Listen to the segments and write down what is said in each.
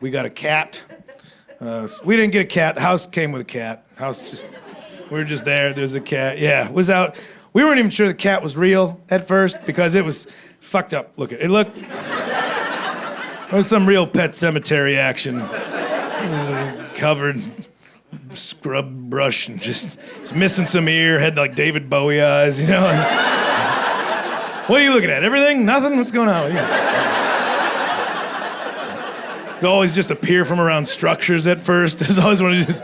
We got a cat. We didn't get a cat. House came with a cat. We were just there. There's a cat. Yeah, was out. We weren't even sure the cat was real at first because it was fucked up looking. It looked. There was some real Pet Cemetery action. Covered, scrub brush, and just it's missing some ear. Had like David Bowie eyes, you know. What are you looking at? Everything? Nothing? What's going on with you? It always just appear from around structures at first. There's always one of these.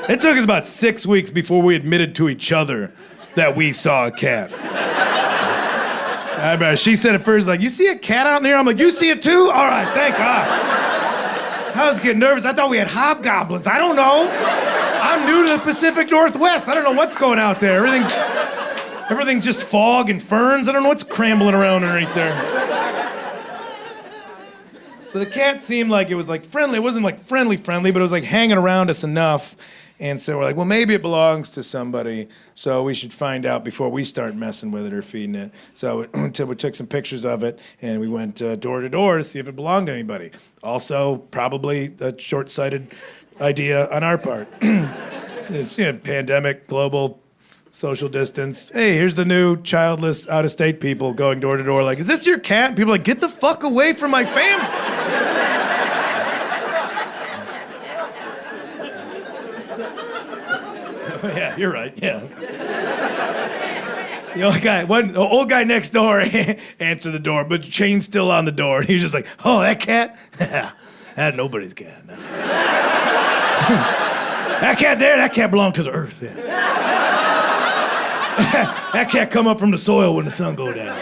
It took us about 6 weeks before we admitted to each other that we saw a cat. I remember she said at first, like, you see a cat out there? I'm like, you see it too? All right, thank God. I was getting nervous. I thought we had hobgoblins. I don't know. I'm new to the Pacific Northwest. I don't know what's going out there. Everything's just fog and ferns. I don't know what's crambling around underneath there. So the cat seemed like it was like friendly. It wasn't like friendly, but it was like hanging around us enough. And so we're like, well, maybe it belongs to somebody, so we should find out before we start messing with it or feeding it. So we took some pictures of it, and we went door to door to see if it belonged to anybody. Also, probably a short-sighted idea on our part. It's, pandemic, global, social distance. Hey, here's the new childless, out-of-state people going door to door like, is this your cat? People are like, get the fuck away from my family. Yeah, you're right, yeah. The old guy next door answered the door, but the chain's still on the door. He was just like, oh, that cat? That's nobody's cat. No. That cat there, that cat belonged to the earth. Yeah. That cat come up from the soil when the sun go down.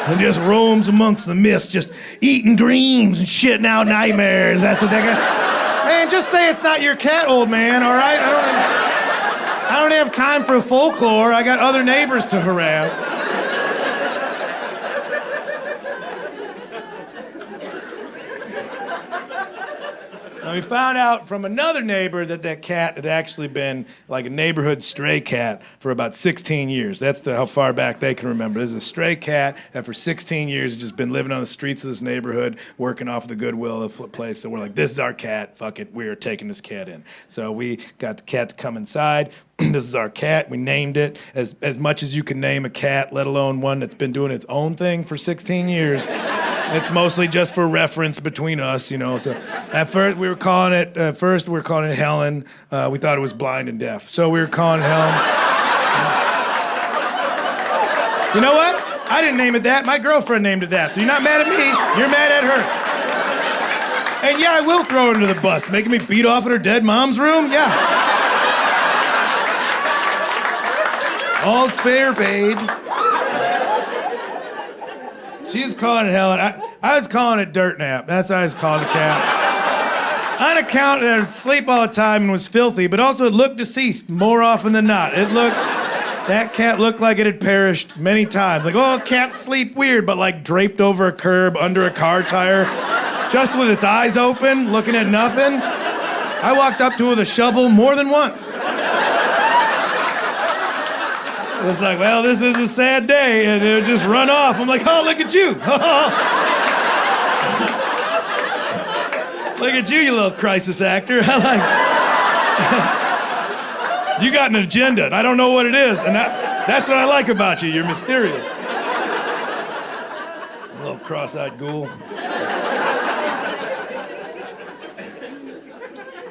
And just roams amongst the mist, just eating dreams and shitting out nightmares. That's what that guy... Man, just say it's not your cat, old man, all right? I don't have time for folklore. I got other neighbors to harass. Now, we found out from another neighbor that cat had actually been like a neighborhood stray cat for about 16 years. That's how far back they can remember. This is a stray cat that for 16 years has just been living on the streets of this neighborhood, working off the goodwill of the place. So we're like, this is our cat. Fuck it, we're taking this cat in. So we got the cat to come inside. This is our cat. We named it as much as you can name a cat, let alone one that's been doing its own thing for 16 years. It's mostly just for reference between us, you know. So at first we were calling it Helen. We thought it was blind and deaf, so we were calling it Helen. You know what? I didn't name it that. My girlfriend named it that. So you're not mad at me. You're mad at her. And yeah, I will throw her under the bus, making me beat off at her dead mom's room. Yeah. All's fair, babe. She's calling it Helen. I was calling it Dirt Nap. That's how I was calling the cat. On account that it sleep all the time and was filthy, but also it looked deceased more often than not. That cat looked like it had perished many times. Like, oh, cats sleep weird, but like draped over a curb under a car tire, just with its eyes open, looking at nothing. I walked up to it with a shovel more than once. It was like, well, this is a sad day, and it would just run off. I'm like, oh, look at you. Look at you, you little crisis actor. I like. You got an agenda, and I don't know what it is, and that's what I like about you. You're mysterious. A little cross-eyed ghoul.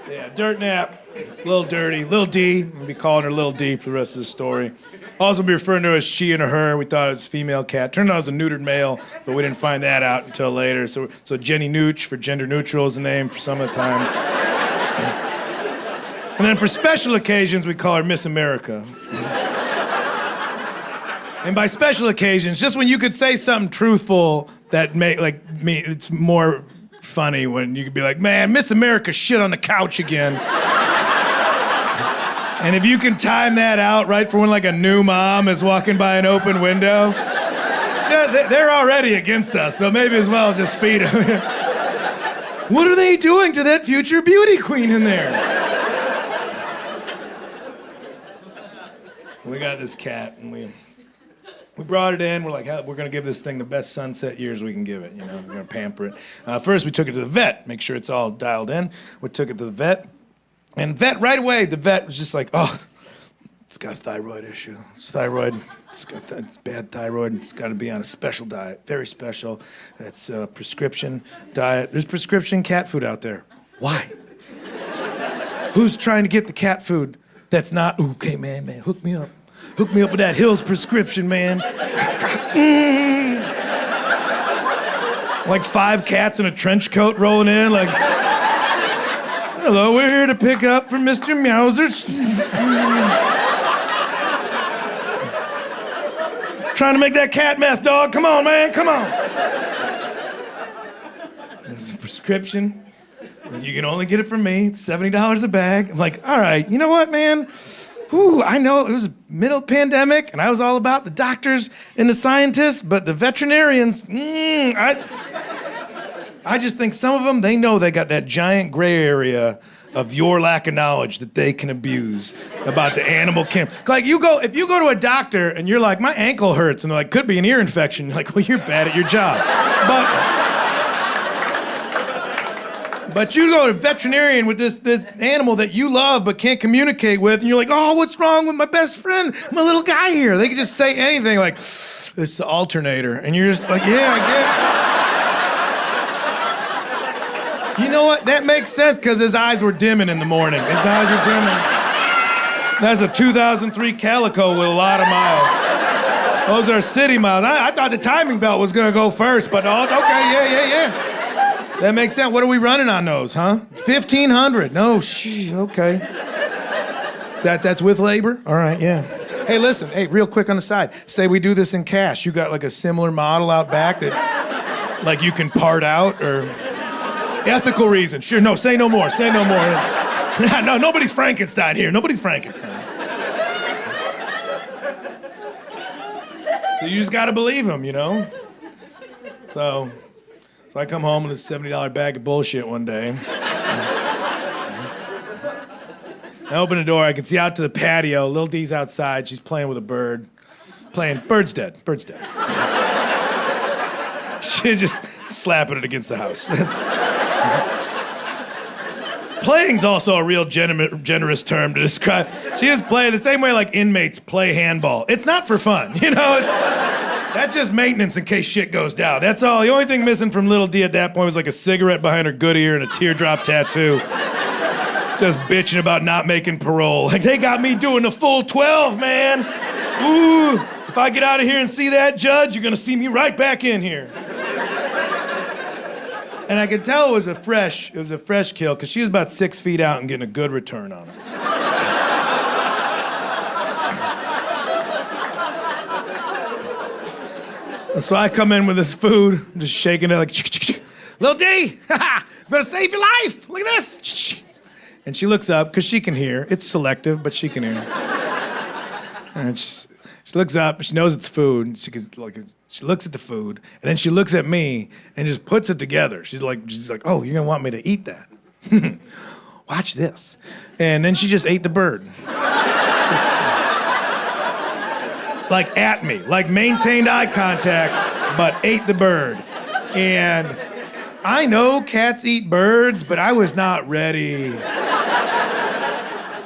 Yeah, Dirt Nap, Little Dirty, Lil D. We'll be calling her Lil D for the rest of the story. Also be referring to her as she and her. We thought it was a female cat. Turned out it was a neutered male, but we didn't find that out until later. So Jenny Nooch for gender neutral is the name for some of the time. And then for special occasions, we call her Miss America. And by special occasions, just when you could say something truthful that it's more funny when you could be like, man, Miss America shit on the couch again. And if you can time that out right for when like a new mom is walking by an open window, they're already against us, so maybe as well just feed them. What are they doing to that future beauty queen in there? We got this cat, and We brought it in. We're like, we're going to give this thing the best sunset years we can give it. We're going to pamper it. First, we took it to the vet, make sure it's all dialed in. We took it to the vet. And right away, the vet was just like, oh, it's got a thyroid issue. It's thyroid. It's got bad thyroid. It's got to be on a special diet, very special. It's a prescription diet. There's prescription cat food out there. Why? Who's trying to get the cat food that's not, ooh, okay, man, hook me up. Hook me up with that Hill's prescription, man. Like 5 cats in a trench coat rolling in, like, hello, we're here to pick up for Mr. Meowser. Trying to make that cat meth, dog. Come on, man, come on. This is a prescription. You can only get it from me. It's $70 a bag. I'm like, all right, you know what, man? Whew, I know it was middle pandemic, and I was all about the doctors and the scientists, but the veterinarians, I just think some of them, they know they got that giant gray area of your lack of knowledge that they can abuse about the animal camp. Like if you go to a doctor and you're like, my ankle hurts, and they're like, could be an ear infection. You're like, well, you're bad at your job. But you go to a veterinarian with this animal that you love but can't communicate with, and you're like, oh, what's wrong with my best friend, my little guy here? They can just say anything like, it's the alternator. And you're just like, yeah, I get it. You know what? That makes sense because his eyes were dimming in the morning. His eyes were dimming. That's a 2003 Calico with a lot of miles. Those are city miles. I thought the timing belt was going to go first, but okay, yeah. That makes sense. What are we running on those, huh? 1,500. No, okay. That's with labor? All right, yeah. Hey, listen, real quick on the side. Say we do this in cash. You got like a similar model out back that like you can part out or ethical reasons. Sure, no, say no more. Say no more. No, nobody's Frankenstein here. Nobody's Frankenstein. So you just got to believe him, So I come home with a $70 bag of bullshit one day. I open the door, I can see out to the patio. Lil D's outside, she's playing with a bird. Bird's dead. She's just slapping it against the house. Playing's also a real generous term to describe. She is playing the same way like inmates play handball. It's not for fun, That's just maintenance in case shit goes down. That's all. The only thing missing from Little D at that point was like a cigarette behind her good ear and a teardrop tattoo. Just bitching about not making parole. Like, they got me doing the full 12, man. Ooh, if I get out of here and see that judge, you're gonna see me right back in here. And I could tell it was a fresh kill, because she was about 6 feet out and getting a good return on her. So I come in with this food, just shaking it like, Lil D, I'm gonna save your life. Look at this. And she looks up, because she can hear. It's selective, but she can hear. And she looks up, she knows it's food. She looks at the food, and then she looks at me and just puts it together. She's like, oh, you're gonna want me to eat that. Watch this. And then she just ate the bird. Like at me, like maintained eye contact, but ate the bird. And I know cats eat birds, but I was not ready.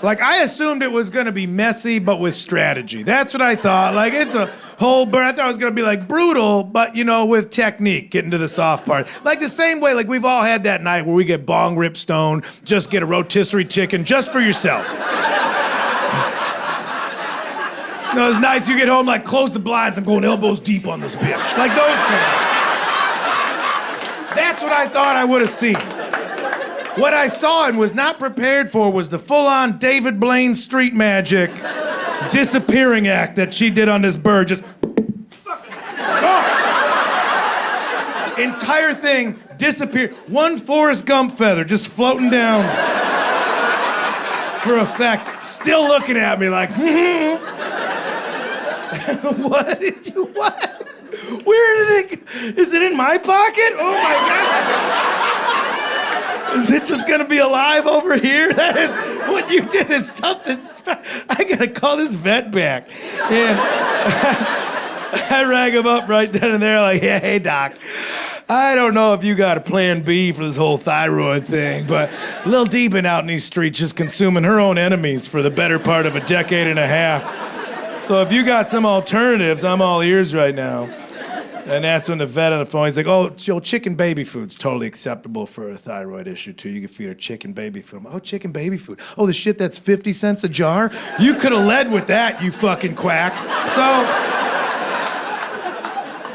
Like, I assumed it was gonna be messy, but with strategy. That's what I thought. Like, it's a whole bird. I thought it was gonna be like brutal, but with technique, getting to the soft part. Like the same way, like we've all had that night where we get bong rip stoned, just get a rotisserie chicken just for yourself. Those nights you get home, like, close the blinds, I'm going elbows deep on this bitch. Like those kind. That's what I thought I would have seen. What I saw and was not prepared for was the full-on David Blaine street magic disappearing act that she did on this bird. Just... Oh. Entire thing disappeared. One Forrest Gump feather just floating down for effect. Still looking at me like, What? Where did it? Is it in my pocket? Oh my God! Is it just gonna be alive over here? That is what you did. Is something. I gotta call this vet back. And I rang him up right then and there like, yeah, hey, doc. I don't know if you got a plan B for this whole thyroid thing, but Lil D been out in these streets just consuming her own enemies for the better part of a decade and a half. So if you got some alternatives, I'm all ears right now. And that's when the vet on the phone, he's like, oh, chicken baby food's totally acceptable for a thyroid issue, too. You can feed her chicken baby food. Oh, chicken baby food. Oh, the shit that's 50 cents a jar? You could have led with that, you fucking quack. So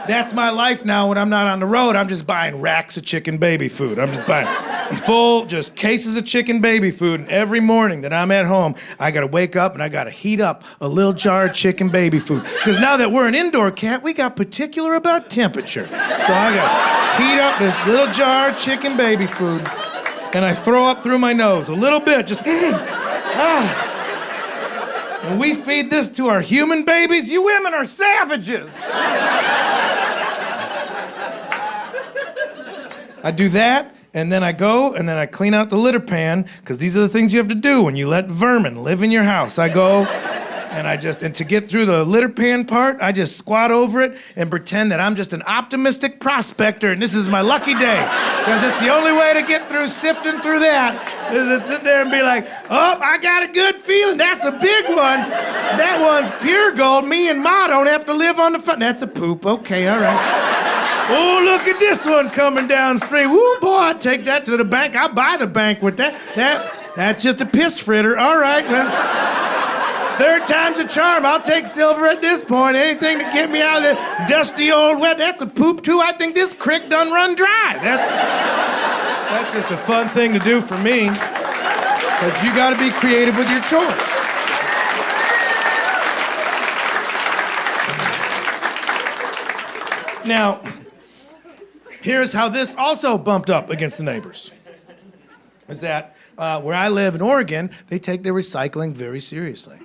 that's my life now when I'm not on the road. I'm just buying racks of chicken baby food. I'm just buying full, just cases of chicken baby food. And every morning that I'm at home, I gotta wake up and I gotta heat up a little jar of chicken baby food. Because now that we're an indoor cat, we got particular about temperature. So I gotta heat up this little jar of chicken baby food. And I throw up through my nose a little bit, just And we feed this to our human babies. You women are savages. I do that, and then I go, and then I clean out the litter pan, because these are the things you have to do when you let vermin live in your house. I go, and to get through the litter pan part, I just squat over it and pretend that I'm just an optimistic prospector, and this is my lucky day, because it's the only way to get through sifting through that, is to sit there and be like, oh, I got a good feeling, that's a big one. That one's pure gold. Me and Ma don't have to live on the front. That's a poop, okay, all right. Oh, look at this one coming downstream. Woo, boy, I'd take that to the bank. I'll buy the bank with that. That's just a piss fritter. All right, well, third time's a charm. I'll take silver at this point. Anything to get me out of the dusty old wet. That's a poop, too. I think this creek done run dry. That's just a fun thing to do for me, because you got to be creative with your chores. Now, here's how this also bumped up against the neighbors. Is that where I live in Oregon, they take their recycling very seriously.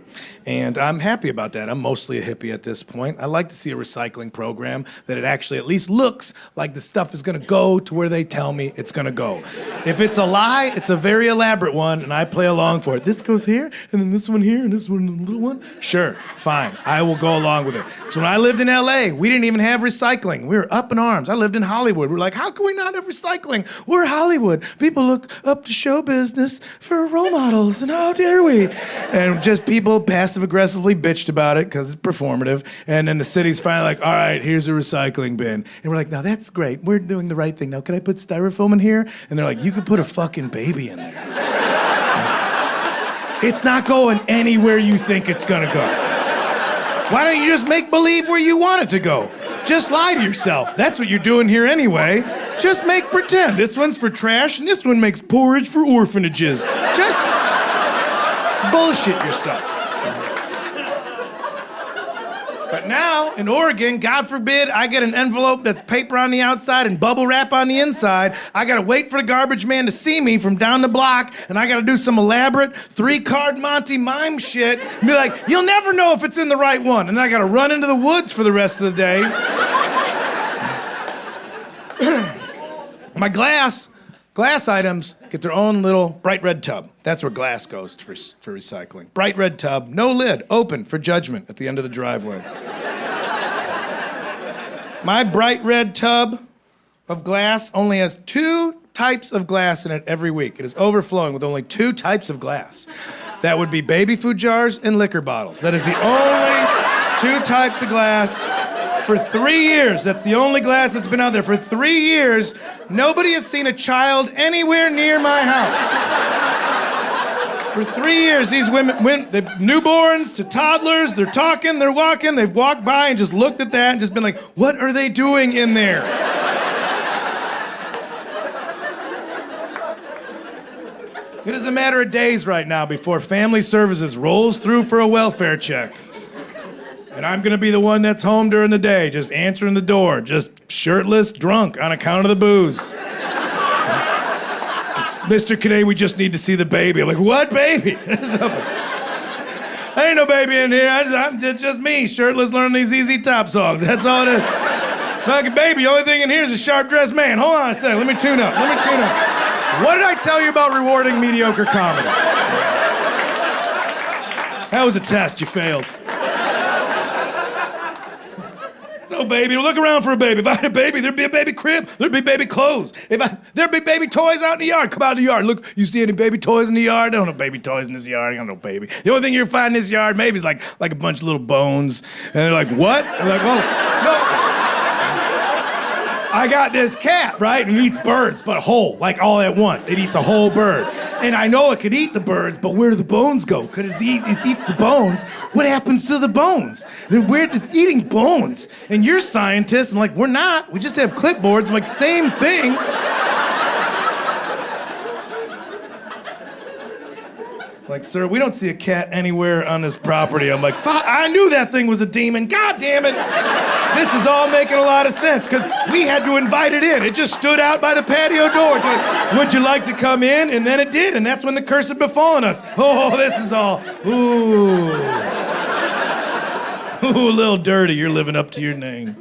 And I'm happy about that. I'm mostly a hippie at this point. I like to see a recycling program that it actually at least looks like the stuff is gonna go to where they tell me it's gonna go. If it's a lie, it's a very elaborate one, and I play along for it. This goes here, and then this one here, and this one, the little one. Sure, fine, I will go along with it. So when I lived in LA, we didn't even have recycling. We were up in arms. I lived in Hollywood. We were like, how can we not have recycling? We're Hollywood. People look up to show business for role models, and how dare we? And just people passive-aggressively bitched about it because it's performative, and then the city's finally like, all right, here's a recycling bin. And we're like, now that's great, we're doing the right thing. Now can I put styrofoam in here? And they're like, you could put a fucking baby in there. It's not going anywhere you think it's gonna go. Why don't you just make believe where you want it to go? Just lie to yourself. That's what you're doing here anyway. Just make pretend. This one's for trash, and this one makes porridge for orphanages. Just bullshit yourself. But now, in Oregon, God forbid, I get an envelope that's paper on the outside and bubble wrap on the inside. I gotta wait for the garbage man to see me from down the block, and I gotta do some elaborate 3-card Monty mime shit and be like, you'll never know if it's in the right one. And then I gotta run into the woods for the rest of the day. My glass items get their own little bright red tub. That's where glass goes for recycling. Bright red tub, no lid, open for judgment at the end of the driveway. My bright red tub of glass only has 2 types of glass in it every week. It is overflowing with only 2 types of glass. That would be baby food jars and liquor bottles. That is the only 2 types of glass. For 3 years, that's the only glass that's been out there. For 3 years, nobody has seen a child anywhere near my house. For 3 years, these women went, they're newborns to toddlers, they're talking, they're walking, they've walked by and just looked at that and just been like, what are they doing in there? It is a matter of days right now before Family Services rolls through for a welfare check. And I'm gonna be the one that's home during the day, just answering the door, just shirtless, drunk on account of the booze. Mr. Kinane, we just need to see the baby. I'm like, what baby? There's nothing. There ain't no baby in here. It's just me, shirtless, learning these ZZ Top songs. That's all it is. Fucking baby, the only thing in here is a sharp-dressed man. Hold on a second, let me tune up. What did I tell you about rewarding mediocre comedy? That was a test, you failed. no baby. Look around for a baby. If I had a baby, there'd be a baby crib. There'd be baby clothes. There'd be baby toys out in the yard. Come out in the yard. Look, you see any baby toys in the yard? I don't know baby toys in this yard. I don't know baby. The only thing you're finding in this yard maybe is like a bunch of little bones. And they're like, what? They're like, oh, no. I got this cat, right? And it eats birds, but whole, like all at once. It eats a whole bird. And I know it could eat the birds, but where do the bones go? Because it eats the bones. What happens to the bones? It's eating bones. And you're scientists. I'm like, we're not. We just have clipboards. I'm like, same thing. Like, sir, we don't see a cat anywhere on this property. I'm like, I knew that thing was a demon. God damn it. This is all making a lot of sense, because we had to invite it in. It just stood out by the patio door. It's like, would you like to come in? And then it did, and that's when the curse had befallen us. Oh, this is all, ooh. Ooh, a little dirty. You're living up to your name.